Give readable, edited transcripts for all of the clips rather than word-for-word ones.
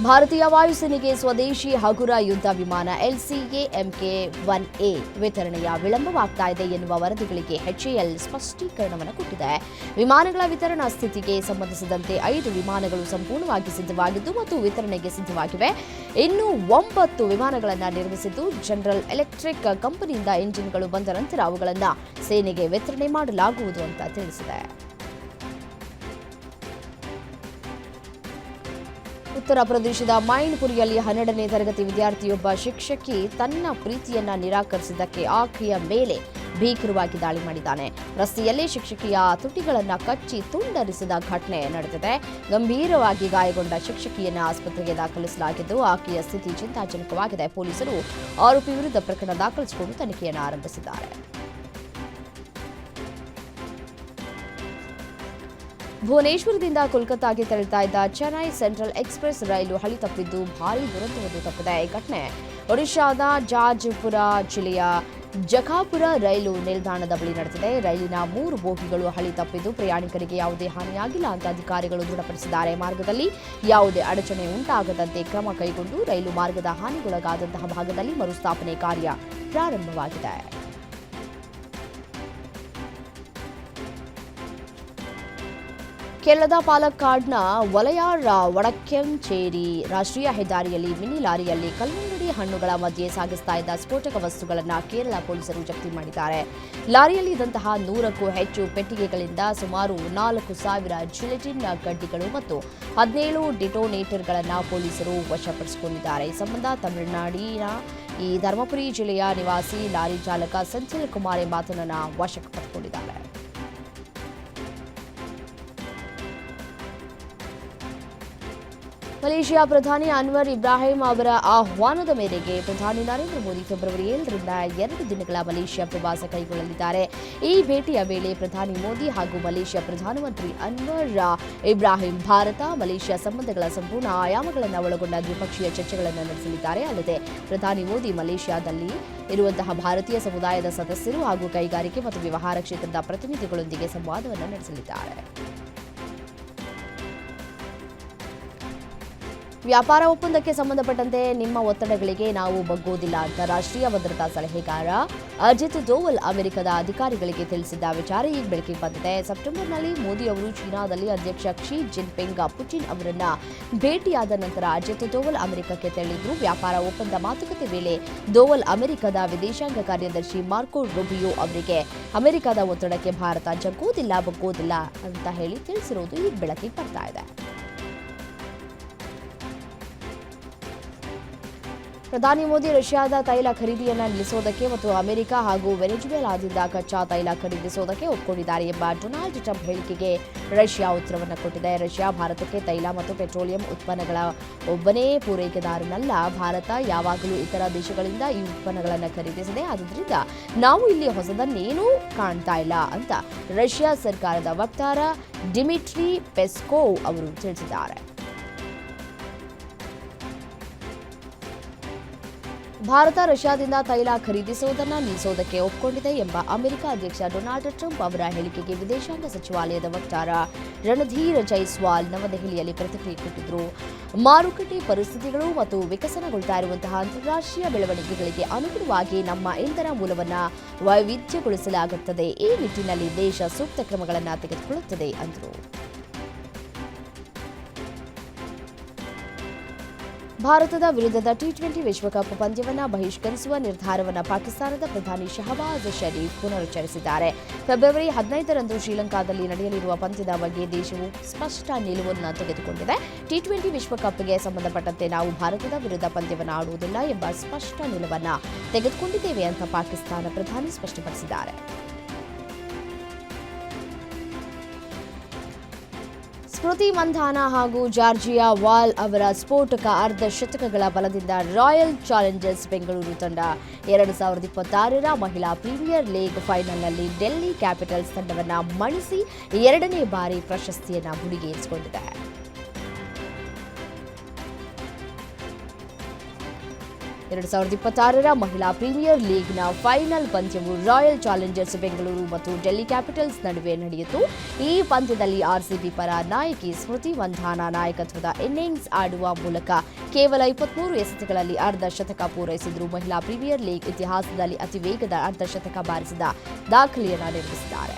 ಭಾರತೀಯ ವಾಯುಸೇನೆಗೆ ಸ್ವದೇಶಿ ಹಗುರ ಯುದ್ಧ ವಿಮಾನ LCA-MK-1A ವಿತರಣೆಯ ವಿಳಂಬವಾಗ್ತಾ ಇದೆ ಎನ್ನುವ ವರದಿಗಳಿಗೆ HAL ಸ್ಪಷ್ಟೀಕರಣವನ್ನು ಕೊಟ್ಟಿದೆ. ವಿಮಾನಗಳ ವಿತರಣಾ ಸ್ಥಿತಿಗೆ ಸಂಬಂಧಿಸಿದಂತೆ 5 ವಿಮಾನಗಳು ಸಂಪೂರ್ಣವಾಗಿ ಸಿದ್ಧವಾಗಿದ್ದು ಮತ್ತು ವಿತರಣೆಗೆ ಸಿದ್ಧವಾಗಿವೆ. ಇನ್ನು 9 ವಿಮಾನಗಳನ್ನು ನಿರ್ಮಿಸಿದ್ದು ಜನರಲ್ ಎಲೆಕ್ಟ್ರಿಕ್ ಕಂಪನಿಯಿಂದ ಎಂಜಿನ್ಗಳು ಬಂದ ನಂತರ ಅವುಗಳನ್ನು ಸೇನೆಗೆ ವಿತರಣೆ ಮಾಡಲಾಗುವುದು ಅಂತ ತಿಳಿಸಿದೆ. ಉತ್ತರ ಪ್ರದೇಶದ ಮೈನ್ಪುರಿಯಲ್ಲಿ 12ನೇ ತರಗತಿ ವಿದ್ಯಾರ್ಥಿಯೊಬ್ಬ ಶಿಕ್ಷಕಿ ತನ್ನ ಪ್ರೀತಿಯನ್ನ ನಿರಾಕರಿಸಿದ್ದಕ್ಕೆ ಆಕೆಯ ಮೇಲೆ ಭೀಕರವಾಗಿ ದಾಳಿ ಮಾಡಿದ್ದಾನೆ. ರಸ್ತೆಯಲ್ಲೇ ಶಿಕ್ಷಕಿಯ ತುಟಿಗಳನ್ನು ಕಚ್ಚಿ ತುಂಡರಿಸಿದ ಘಟನೆ ನಡೆದಿದೆ. ಗಂಭೀರವಾಗಿ ಗಾಯಗೊಂಡ ಶಿಕ್ಷಕಿಯನ್ನು ಆಸ್ಪತ್ರೆಗೆ ದಾಖಲಿಸಲಾಗಿದ್ದು ಆಕೆಯ ಸ್ಥಿತಿ ಚಿಂತಾಜನಕವಾಗಿದೆ. ಪೊಲೀಸರು ಆರೋಪಿ ವಿರುದ್ಧ ಪ್ರಕರಣ ದಾಖಲಿಸಿಕೊಂಡು ತನಿಖೆಯನ್ನು ಆರಂಭಿಸಿದ್ದಾರೆ. ಭುವನೇಶ್ವರದಿಂದ ಕೋಲ್ಕತ್ತಾಗೆ ತೆರಳುತ್ತಾ ಇದ್ದ ಚೆನ್ನೈ ಸೆಂಟ್ರಲ್ ಎಕ್ಸ್‌ಪ್ರೆಸ್ ರೈಲು ಹಳಿ ತಪ್ಪಿದ್ದು ಭಾರೀ ದುರಂತವೊಂದು ತಪ್ಪಿದೆ. ಈ ಘಟನೆ ಒಡಿಶಾದ ಜಾಜ್‌ಪುರ ಜಿಲ್ಲೆಯ ಜಖಾಪುರ ರೈಲು ನಿಲ್ದಾಣದ ಬಳಿ ನಡೆದಿದೆ. ರೈಲಿನ 3 ಬೋಗಿಗಳು ಹಳಿ ತಪ್ಪಿದ್ದು ಪ್ರಯಾಣಿಕರಿಗೆ ಯಾವುದೇ ಹಾನಿಯಾಗಿಲ್ಲ ಅಂತ ಅಧಿಕಾರಿಗಳು ದೃಢಪಡಿಸಿದ್ದಾರೆ. ಮಾರ್ಗದಲ್ಲಿ ಯಾವುದೇ ಅಡಚಣೆ ಉಂಟಾಗದಂತೆ ಕ್ರಮ ಕೈಗೊಂಡು ರೈಲು ಮಾರ್ಗದ ಹಾನಿಗೊಳಗಾದಂತಹ ಭಾಗದಲ್ಲಿ ಮರುಸ್ಥಾಪನೆ ಕಾರ್ಯ ಪ್ರಾರಂಭವಾಗಿದೆ. ಕೇರಳದ ಪಾಲಕ್ಕಾಡ್ನ ವಲಯಾರ್ ವಡಕ್ಕೆಂಚೇರಿ ರಾಷ್ಟ್ರೀಯ ಹೆದ್ದಾರಿಯಲ್ಲಿ ಮಿನಿ ಲಾರಿಯಲ್ಲಿ ಕಲ್ಲಂಗಡಿ ಹಣ್ಣುಗಳ ಮಧ್ಯೆ ಸಾಗಿಸ್ತಾ ಇದ್ದ ಸ್ಫೋಟಕ ವಸ್ತುಗಳನ್ನು ಕೇರಳ ಪೊಲೀಸರು ಜಪ್ತಿ ಮಾಡಿದ್ದಾರೆ. ಲಾರಿಯಲ್ಲಿ ಇದ್ದಂತಹ 100ಕ್ಕೂ ಹೆಚ್ಚು ಪೆಟ್ಟಿಗೆಗಳಿಂದ ಸುಮಾರು 4,000 ಜಿಲೆಟಿನ್ ಕಡ್ಡಿಗಳು ಮತ್ತು 17 ಡಿಟೋನೇಟರ್ಗಳನ್ನು ಪೊಲೀಸರು ವಶಪಡಿಸಿಕೊಂಡಿದ್ದಾರೆ. ಈ ಸಂಬಂಧ ತಮಿಳುನಾಡಿನ ಈ ಧರ್ಮಪುರಿ ಜಿಲ್ಲೆಯ ನಿವಾಸಿ ಲಾರಿ ಚಾಲಕ ಸೆಂಥಿಲ್ ಕುಮಾರ್ ಎಂಬಾತನನ್ನು ವಶಕ್ಕೆ ಪಡೆದುಕೊಂಡಿದ್ದಾರೆ. ಮಲೇಷಿಯಾ ಪ್ರಧಾನಿ ಅನ್ವರ್ ಇಬ್ರಾಹಿಂ ಅವರ ಆಹ್ವಾನದ ಮೇರೆಗೆ ಪ್ರಧಾನಿ ನರೇಂದ್ರ ಮೋದಿ ಫೆಬ್ರವರಿ 7ರಿಂದ 2 ದಿನಗಳ ಮಲೇಷಿಯಾ ಪ್ರವಾಸ ಕೈಗೊಳ್ಳಲಿದ್ದಾರೆ. ಈ ಭೇಟಿಯ ವೇಳೆ ಪ್ರಧಾನಿ ಮೋದಿ ಹಾಗೂ ಮಲೇಷಿಯಾ ಪ್ರಧಾನಮಂತ್ರಿ ಅನ್ವರ್ ಇಬ್ರಾಹಿಂ ಭಾರತ ಮಲೇಷಿಯಾ ಸಂಬಂಧಗಳ ಸಂಪೂರ್ಣ ಆಯಾಮಗಳನ್ನು ಒಳಗೊಂಡ ದ್ವಿಪಕ್ಷೀಯ ಚರ್ಚೆಗಳನ್ನು ನಡೆಸಲಿದ್ದಾರೆ. ಅಲ್ಲದೆ ಪ್ರಧಾನಿ ಮೋದಿ ಮಲೇಷಿಯಾದಲ್ಲಿ ಇರುವಂತಹ ಭಾರತೀಯ ಸಮುದಾಯದ ಸದಸ್ಯರು ಹಾಗೂ ಕೈಗಾರಿಕೆ ಮತ್ತು ವ್ಯವಹಾರ ಕ್ಷೇತ್ರದ ಪ್ರತಿನಿಧಿಗಳೊಂದಿಗೆ ಸಂವಾದವನ್ನು ನಡೆಸಲಿದ್ದಾರೆ. ವ್ಯಾಪಾರ ಒಪ್ಪಂದಕ್ಕೆ ಸಂಬಂಧಪಟ್ಟಂತೆ ನಿಮ್ಮ ಒತ್ತಡಗಳಿಗೆ ನಾವು ಬಗ್ಗೋದಿಲ್ಲ ಅಂತ ರಾಷ್ಟ್ರೀಯ ಭದ್ರತಾ ಸಲಹೆಗಾರ ಅಜಿತ್ ದೋವಲ್ ಅಮೆರಿಕದ ಅಧಿಕಾರಿಗಳಿಗೆ ತಿಳಿಸಿದ್ದ ವಿಚಾರ ಈಗ ಬೆಳಕಿಗೆ ಬಂದಿದೆ. ಸೆಪ್ಟೆಂಬರ್ನಲ್ಲಿ ಮೋದಿ ಅವರು ಚೀನಾದಲ್ಲಿ ಅಧ್ಯಕ್ಷ ಕ್ಸಿ ಜಿನ್ಪಿಂಗ್ ಪುಟಿನ್ ಅವರನ್ನ ಭೇಟಿಯಾದ ನಂತರ ಅಜಿತ್ ದೋವಲ್ ಅಮೆರಿಕಕ್ಕೆ ತೆರಳಿದ್ರು. ವ್ಯಾಪಾರ ಒಪ್ಪಂದ ಮಾತುಕತೆ ವೇಳೆ ದೋವಲ್ ಅಮೆರಿಕದ ವಿದೇಶಾಂಗ ಕಾರ್ಯದರ್ಶಿ ಮಾರ್ಕೋ ರೂಬಿಯೋ ಅವರಿಗೆ ಅಮೆರಿಕದ ಒತ್ತಡಕ್ಕೆ ಭಾರತ ಬಗ್ಗೋದಿಲ್ಲ ಅಂತ ಹೇಳಿ ತಿಳಿಸಿರೋದು ಈಗ ಬೆಳಕಿಗೆ ಬರ್ತಾ ಇದೆ. ಪ್ರಧಾನಿ ಮೋದಿ ರಷ್ಯಾದ ತೈಲ ಖರೀದಿಯನ್ನು ನಿಲ್ಲಿಸೋದಕ್ಕೆ ಮತ್ತು ಅಮೆರಿಕ ಹಾಗೂ ವೆನೆಜುವೆಲಾದಿಂದ ಕಚ್ಚಾ ತೈಲ ಖರೀದಿಸೋದಕ್ಕೆ ಒಪ್ಪಿಕೊಂಡಿದ್ದಾರೆ ಎಂಬ ಡೊನಾಲ್ಡ್ ಟ್ರಂಪ್ ಹೇಳಿಕೆಗೆ ರಷ್ಯಾ ಉತ್ತರವನ್ನು ಕೊಟ್ಟಿದೆ. ರಷ್ಯಾ ಭಾರತಕ್ಕೆ ತೈಲ ಮತ್ತು ಪೆಟ್ರೋಲಿಯಂ ಉತ್ಪನ್ನಗಳ ಒಬ್ಬನೇ ಪೂರೈಕೆದಾರನಲ್ಲ. ಭಾರತ ಯಾವಾಗಲೂ ಇತರ ದೇಶಗಳಿಂದ ಈ ಉತ್ಪನ್ನಗಳನ್ನು ಖರೀದಿಸಿದೆ. ಆದ್ದರಿಂದ ನಾವು ಇಲ್ಲಿ ಹೊಸದನ್ನೇನೂ ಕಾಣ್ತಾ ಇಲ್ಲ ಅಂತ ರಷ್ಯಾ ಸರ್ಕಾರದ ವಕ್ತಾರ ಡಿಮಿಟ್ರಿ ಪೆಸ್ಕೋವ್ ಅವರು ತಿಳಿಸಿದ್ದಾರೆ. ಭಾರತ ರಷ್ಯಾದಿಂದ ತೈಲ ಖರೀದಿಸುವುದನ್ನು ನಿಲ್ಲಿಸೋದಕ್ಕೆ ಒಪ್ಪಿಕೊಂಡಿದೆ ಎಂಬ ಅಮೆರಿಕ ಅಧ್ಯಕ್ಷ ಡೊನಾಲ್ಡ್ ಟ್ರಂಪ್ ಅವರ ಹೇಳಿಕೆಗೆ ವಿದೇಶಾಂಗ ಸಚಿವಾಲಯದ ವಕ್ತಾರ ರಣಧೀರ್ ಜೈಸ್ವಾಲ್ ನವದೆಹಲಿಯಲ್ಲಿ ಪ್ರತಿಕ್ರಿಯೆ ಕೊಟ್ಟಿದ್ದರು. ಮಾರುಕಟ್ಟೆ ಪರಿಸ್ಥಿತಿಗಳು ಮತ್ತು ವಿಕಸನಗೊಳ್ತಾ ಇರುವಂತಹ ಅಂತಾರಾಷ್ಟ್ರೀಯ ಬೆಳವಣಿಗೆಗಳಿಗೆ ಅನುಗುಣವಾಗಿ ನಮ್ಮ ಇಂಧನ ಮೂಲವನ್ನು ವೈವಿಧ್ಯಗೊಳಿಸಲಾಗುತ್ತದೆ. ಈ ನಿಟ್ಟಿನಲ್ಲಿ ದೇಶ ಸೂಕ್ತ ಕ್ರಮಗಳನ್ನು ತೆಗೆದುಕೊಳ್ಳುತ್ತದೆ ಎಂದರು. ಭಾರತದ ವಿರುದ್ಧದ T20 ವಿಶ್ವಕಪ್ ಪಂದ್ಯವನ್ನು ಬಹಿಷ್ಕರಿಸುವ ನಿರ್ಧಾರವನ್ನು ಪಾಕಿಸ್ತಾನದ ಪ್ರಧಾನಿ ಶಹಬಾಜ್ ಶರೀಫ್ ಪುನರುಚ್ಚರಿಸಿದ್ದಾರೆ. ಫೆಬ್ರವರಿ 15ರಂದು ಶ್ರೀಲಂಕಾದಲ್ಲಿ ನಡೆಯಲಿರುವ ಪಂದ್ಯದ ಬಗ್ಗೆ ದೇಶವು ಸ್ಪಷ್ಟ ನಿಲುವನ್ನು ತೆಗೆದುಕೊಂಡಿದೆ. T20 ವಿಶ್ವಕಪ್ಗೆ ಸಂಬಂಧಪಟ್ಟಂತೆ ನಾವು ಭಾರತದ ವಿರುದ್ಧ ಪಂದ್ಯವನ್ನು ಆಡುವುದಿಲ್ಲ ಎಂಬ ಸ್ಪಷ್ಟ ನಿಲುವನ್ನು ತೆಗೆದುಕೊಂಡಿದ್ದೇವೆ ಅಂತ ಪಾಕಿಸ್ತಾನ ಪ್ರಧಾನಿ ಸ್ಪಷ್ಟಪಡಿಸಿದ್ದಾರೆ. ಸ್ಮೃತಿ ಮಂಧಾನ ಹಾಗೂ ಜಾರ್ಜಿಯಾ ವಾಲ್ ಅವರ ಸ್ಫೋಟಕ ಅರ್ಧ ಶತಕಗಳ ಬಲದಿಂದ ರಾಯಲ್ ಚಾಲೆಂಜರ್ಸ್ ಬೆಂಗಳೂರು ತಂಡ 2026ರ ಮಹಿಳಾ ಪ್ರೀಮಿಯರ್ ಲೀಗ್ ಫೈನಲ್ನಲ್ಲಿ ಡೆಲ್ಲಿ ಕ್ಯಾಪಿಟಲ್ಸ್ ತಂಡವನ್ನು ಮಣಿಸಿ 2ನೇ ಬಾರಿ ಪ್ರಶಸ್ತಿಯನ್ನು ಮುಡಿಗೇರಿಸಿಕೊಂಡಿದೆ. 2026ರ ಮಹಿಳಾ ಪ್ರೀಮಿಯರ್ ಲೀಗ್ನ ಫೈನಲ್ ಪಂದ್ಯವು ರಾಯಲ್ ಚಾಲೆಂಜರ್ಸ್ ಬೆಂಗಳೂರು ಮತ್ತು ಡೆಲ್ಲಿ ಕ್ಯಾಪಿಟಲ್ಸ್ ನಡುವೆ ನಡೆಯಿತು. ಈ ಪಂದ್ಯದಲ್ಲಿ ಆರ್ಸಿಬಿ ಪರ ನಾಯಕಿ ಸ್ಮೃತಿ ಮಂಧಾನ ನಾಯಕತ್ವದ ಇನ್ನಿಂಗ್ಸ್ ಆಡುವ ಮೂಲಕ ಕೇವಲ 23 ಎಸೆತಗಳಲ್ಲಿ ಅರ್ಧ ಶತಕ ಪೂರೈಸಿದ್ರು. ಮಹಿಳಾ ಪ್ರೀಮಿಯರ್ ಲೀಗ್ ಇತಿಹಾಸದಲ್ಲಿ ಅತಿ ವೇಗದ ಅರ್ಧ ಶತಕ ಬಾರಿಸಿದ ದಾಖಲೆಯನ್ನು ನಿರ್ಮಿಸಿದ್ದಾರೆ.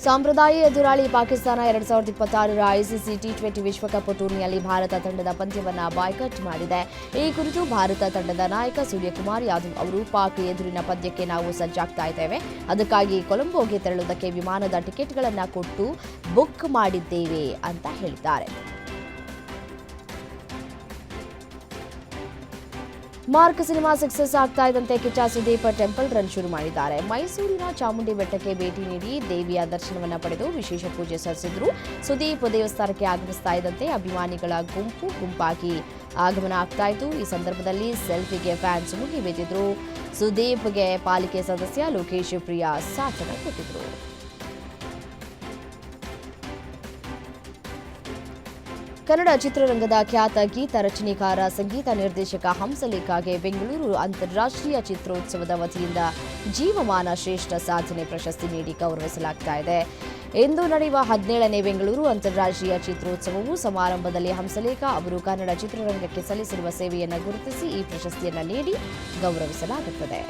ಸಂಪ್ರದಾಯ ಎದುರಾಳಿ ಪಾಕಿಸ್ತಾನ 2026ರ ಐಸಿಸಿ ಟಿ20 ವಿಶ್ವಕಪ್ ಟೂರ್ನಿಯಲ್ಲಿ ಭಾರತ ತಂಡದ ಪಂದ್ಯವನ್ನು ಬಾಯ್ಕಾಟ್ ಮಾಡಿದೆ. ಈ ಕುರಿತು ಭಾರತ ತಂಡದ ನಾಯಕ ಸೂರ್ಯಕುಮಾರ್ ಯಾದವ್ ಅವರು ಪಾಕ್ ಎದುರಿನ ಪಂದ್ಯಕ್ಕೆ ನಾವು ಸಜ್ಜಾಗ್ತಾ ಇದ್ದೇವೆ, ಅದಕ್ಕಾಗಿ ಕೊಲಂಬೋಗೆ ತೆರಳುವುದಕ್ಕೆ ವಿಮಾನದ ಟಿಕೆಟ್ಗಳನ್ನು ಕೊಟ್ಟು ಬುಕ್ ಮಾಡಿದ್ದೇವೆ ಅಂತ ಹೇಳಿದ್ದಾರೆ. ಮಾರ್ಕ್ ಸಿನಿಮಾ ಸಕ್ಸಸ್ ಆಗ್ತಾ ಇದ್ದಂತೆ ಕಿಚ್ಚ ಸುದೀಪ್ ಟೆಂಪಲ್ ರನ್ ಶುರು ಮಾಡಿದ್ದಾರೆ. ಮೈಸೂರಿನ ಚಾಮುಂಡಿ ಬೆಟ್ಟಕ್ಕೆ ಭೇಟಿ ನೀಡಿ ದೇವಿಯ ದರ್ಶನವನ್ನು ಪಡೆದು ವಿಶೇಷ ಪೂಜೆ ಸಲ್ಲಿಸಿದ್ರು. ಸುದೀಪ್ ದೇವಸ್ಥಾನಕ್ಕೆ ಆಗಮಿಸ್ತಾ ಇದ್ದಂತೆ ಅಭಿಮಾನಿಗಳ ಗುಂಪಾಗಿ ಆಗಮನ ಆಗ್ತಾ ಇತ್ತು. ಈ ಸಂದರ್ಭದಲ್ಲಿ ಸೆಲ್ಫಿಗೆ ಫ್ಯಾನ್ಸ್ ಮುಗಿಬಿದ್ದಿದ್ರು. ಸುದೀಪ್ಗೆ ಪಾಲಿಕೆ ಸದಸ್ಯ ಲೋಕೇಶ್ ಪ್ರಿಯಾ ಸಾಥನ್ನು ಕೊಟ್ಟಿದ್ರು. ಕನ್ನಡ ಚಿತ್ರರಂಗದ ಖ್ಯಾತ ಗೀತ ರಚನೆಕಾರ ಸಂಗೀತ ನಿರ್ದೇಶಕ ಹಂಸಲೇಖಗೆ ಬೆಂಗಳೂರು ಅಂತಾರಾಷ್ಟ್ರೀಯ ಚಿತ್ರೋತ್ಸವದ ವತಿಯಿಂದ ಜೀವಮಾನ ಶ್ರೇಷ್ಠ ಸಾಧನೆ ಪ್ರಶಸ್ತಿ ನೀಡಿ ಗೌರವಿಸಲಾಗ್ತಾ ಇದೆ. ಇಂದು ನಡೆಯುವ 17ನೇ ಬೆಂಗಳೂರು ಅಂತಾರಾಷ್ಟ್ರೀಯ ಚಿತ್ರೋತ್ಸವವು ಸಮಾರಂಭದಲ್ಲಿ ಹಂಸಲೇಖ ಅವರು ಕನ್ನಡ ಚಿತ್ರರಂಗಕ್ಕೆ ಸಲ್ಲಿಸಿರುವ ಸೇವೆಯನ್ನು ಗುರುತಿಸಿ ಈ ಪ್ರಶಸ್ತಿಯನ್ನು ನೀಡಿ ಗೌರವಿಸಲಾಗುತ್ತದೆ.